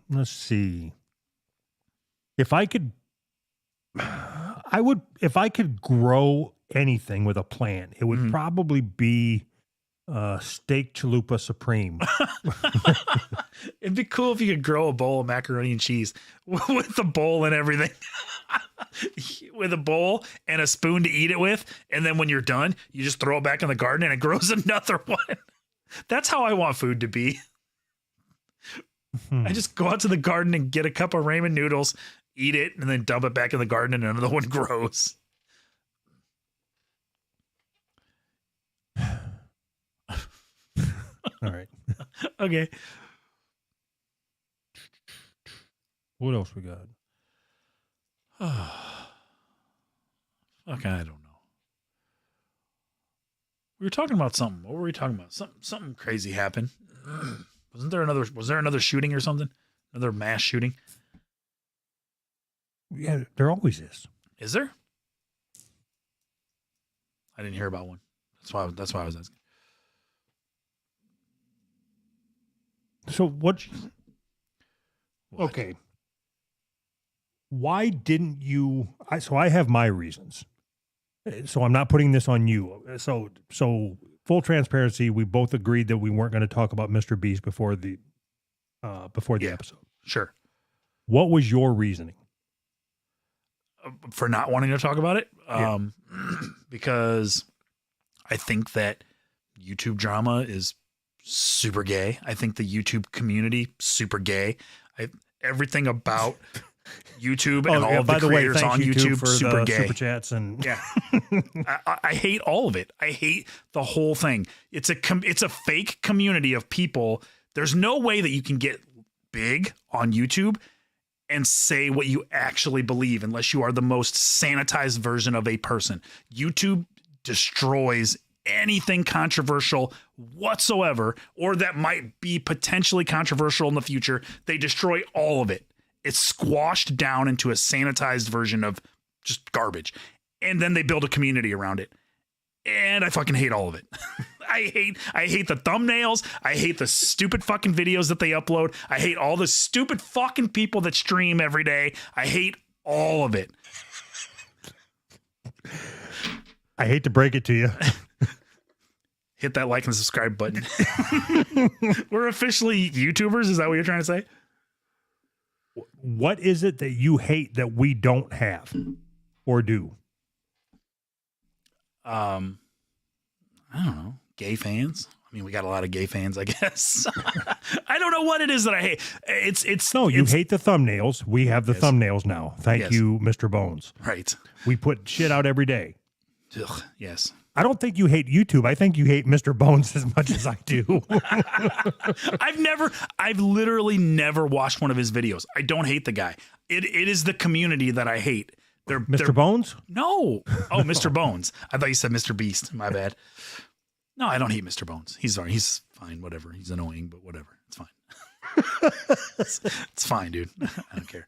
Let's see. If I could grow anything with a plant, it would probably be steak chalupa supreme. It'd be cool if you could grow a bowl of macaroni and cheese with the bowl and everything. With a bowl and a spoon to eat it with, and then when you're done, you just throw it back in the garden and it grows another one. That's how I want food to be. I just go out to the garden and get a cup of ramen noodles, eat it, and then dump it back in the garden and another one grows. All right. Okay. What else we got? Okay, I don't know. We were talking about something. What were we talking about? Something crazy happened. Was there another shooting or something? Another mass shooting? Yeah, there always is. Is there? I didn't hear about one. That's why I was asking. So what? Okay. Why didn't you? So I have my reasons. So I'm not putting this on you. So full transparency, we both agreed that we weren't going to talk about Mr. Beast before the episode. Sure. What was your reasoning for not wanting to talk about it? Yeah. Because I think that YouTube drama is super gay. I think the YouTube community super gay. Everything about YouTube and all of the creators on YouTube for super the gay. Super chats and yeah, I hate all of it. I hate the whole thing. It's a fake community of people. There's no way that you can get big on YouTube and say what you actually believe unless you are the most sanitized version of a person. YouTube destroys anything controversial whatsoever, or that might be potentially controversial in the future. They destroy all of it. It's squashed down into a sanitized version of just garbage. And then they build a community around it. And I fucking hate all of it. I hate the thumbnails. I hate the stupid fucking videos that they upload. I hate all the stupid fucking people that stream every day. I hate all of it. I hate to break it to you. Hit that like and subscribe button. We're officially YouTubers. Is that what you're trying to say? What is it that you hate that we don't have or do? I don't know. Gay fans. I mean, we got a lot of gay fans, I guess. I don't know what it is that I hate. You hate the thumbnails. We have the thumbnails now. Thank you, Mr. Bones. Right. We put shit out every day. Ugh, yes. I don't think you hate YouTube. I think you hate Mr. Bones as much as I do. I've literally never watched one of his videos. I don't hate the guy. It is the community that I hate. Mr. Bones? No. Oh, Mr. Bones. I thought you said Mr. Beast. My bad. No, I don't hate Mr. Bones. He's fine. Whatever. He's annoying, but whatever. It's fine. It's fine, dude. I don't care.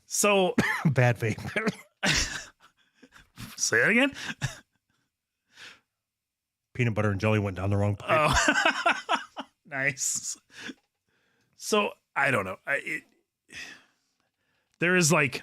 So bad faith. Say that again. Peanut butter and jelly went down the wrong pipe. Oh. Nice. So I don't know. There is like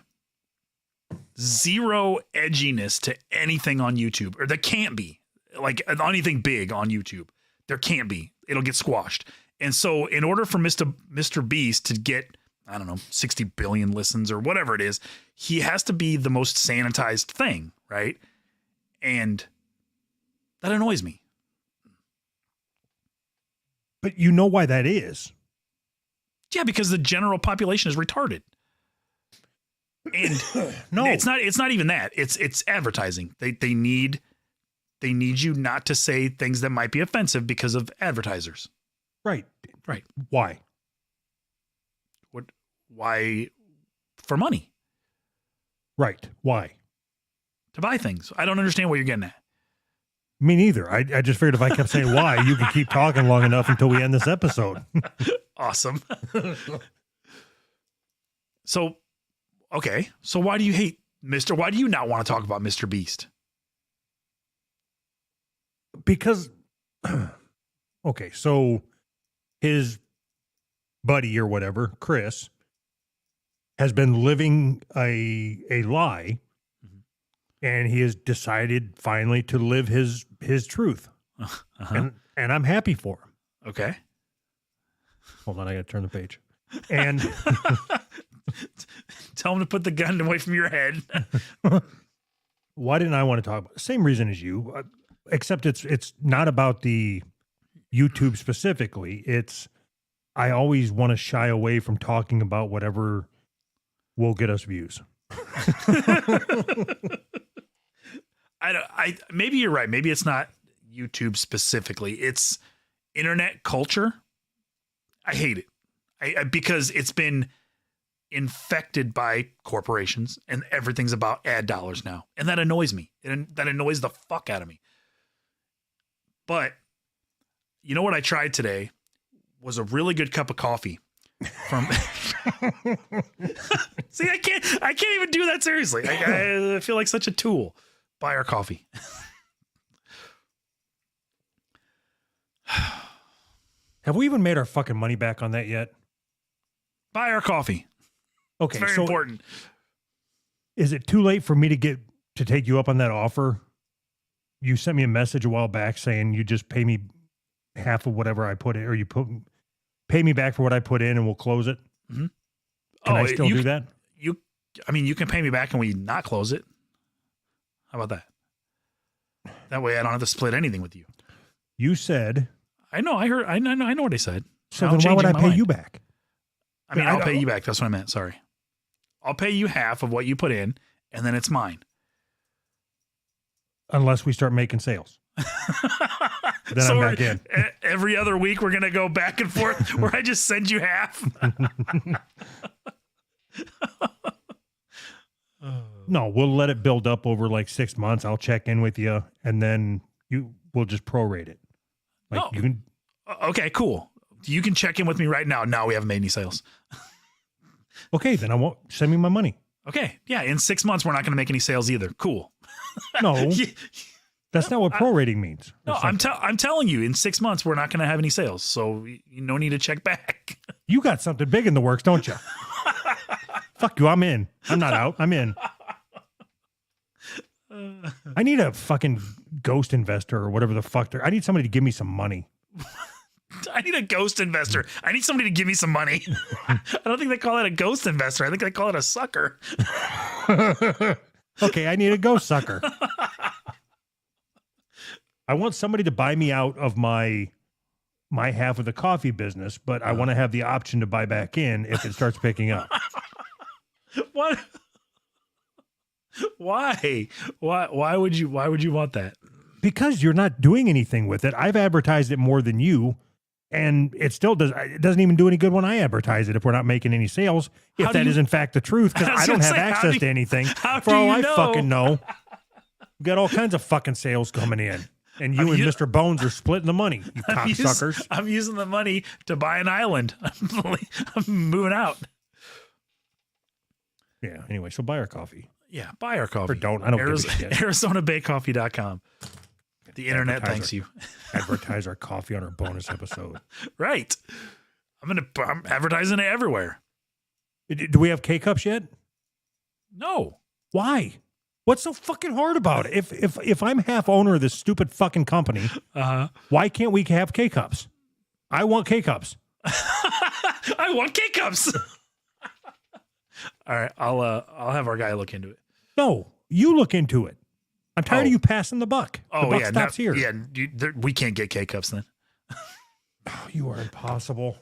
zero edginess to anything on YouTube, or there can't be like anything big on YouTube. There can't be. It'll get squashed. And so in order for Mr. Beast to get, I don't know, 60 billion listens or whatever it is, he has to be the most sanitized thing, right? And That annoys me. But you know why that is. Yeah, because the general population is retarded. And No, it's not even that. It's advertising. They need you not to say things that might be offensive because of advertisers. right. Right. Why? Why? For money. Right. Why? To buy things. I don't understand what you're getting at. Me neither. I just figured if I kept saying why, you could keep talking long enough until we end this episode. Awesome. So, okay. So why do you hate why do you not want to talk about Mr. Beast? Because, okay, so his buddy or whatever, Chris, has been living a lie, and he has decided finally to live his truth. Uh-huh. And I'm happy for him. Okay. Hold on, I got to turn the page. And Tell him to put the gun away from your head. why didn't I want to talk about it? Same reason as you, except it's not about the YouTube specifically. It's I always want to shy away from talking about whatever will get us views. I maybe you're right. Maybe it's not YouTube specifically. It's internet culture. I hate it. Because it's been infected by corporations and everything's about ad dollars now. And that annoys me. And that annoys the fuck out of me. But you know what I tried today was a really good cup of coffee from See, I can't even do that seriously. I feel like such a tool. Buy our coffee. Have we even made our fucking money back on that yet? Buy our coffee. Okay, It's very important. Is it too late for me to take you up on that offer? You sent me a message a while back saying you just pay me half of whatever I put in, or pay me back for what I put in, and we'll close it. Mm-hmm. Can I still do that? You can pay me back and we not close it. How about that? That way I don't have to split anything with you. You said. I know. I know what I said. So Now I'm then why would I changing my pay mind. you back? I mean, I'll pay you back. That's what I meant. Sorry. I'll pay you half of what you put in, and then it's mine. Unless we start making sales. Then So I'm back in. Every other week, we're going to go back and forth where I just send you half. No, we'll let it build up over like 6 months. I'll check in with you, and then we'll just prorate it. Like No. you can. Okay, cool. You can check in with me right now. No, we haven't made any sales. Okay, then I won't send me my money. Okay. Yeah. In 6 months, we're not going to make any sales either. Cool. No, that's not what prorating means. No, I'm telling you, in 6 months, we're not going to have any sales. So no need to check back. You got something big in the works, don't you? Fuck you. I'm in. I'm not out. I'm in. I need a fucking ghost investor or whatever the fuck. I need somebody to give me some money. I need a ghost investor. I need somebody to give me some money. I don't think they call it a ghost investor. I think they call it a sucker. Okay, I need a ghost sucker. I want somebody to buy me out of my half of the coffee business, but I want to have the option to buy back in if it starts picking up. What? Why? Why would you want that? Because you're not doing anything with it. I've advertised it more than you, and it doesn't even do any good when I advertise it if we're not making any sales. If that is in fact the truth, because I don't have access to anything. For all I fucking know. We've got all kinds of fucking sales coming in. And you and Mr. Bones are splitting the money, you cocksuckers. I'm using the money to buy an island. I'm moving out. Yeah, anyway, so buy our coffee. Yeah, buy our coffee. Or don't. I don't give a shit. ArizonaBayCoffee.com. The internet thanks you. Advertise our coffee on our bonus episode. Right. I'm advertising it everywhere. Do we have K-Cups yet? No. Why? What's so fucking hard about it? If I'm half owner of this stupid fucking company, why can't we have K-Cups? I want K-Cups. I want K-Cups. All right, I'll have our guy look into it. No, you look into it. I'm tired of you passing the buck. The buck stops here. Yeah, we can't get K-Cups then. Oh, you are impossible.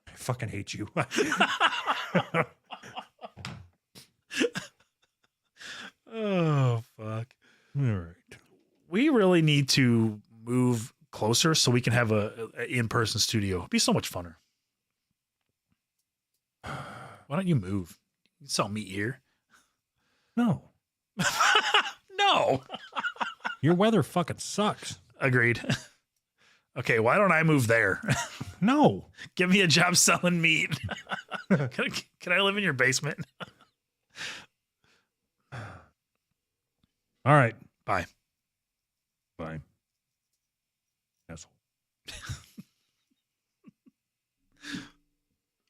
I fucking hate you. Oh, fuck. All right. We really need to move closer so we can have a in-person studio. It'd be so much funner. Why don't you move? You saw me here. No. No. Your weather fucking sucks. Agreed. Okay, why don't I move there? No. Give me a job selling meat. Can I live in your basement? All right. Bye. Bye. Asshole.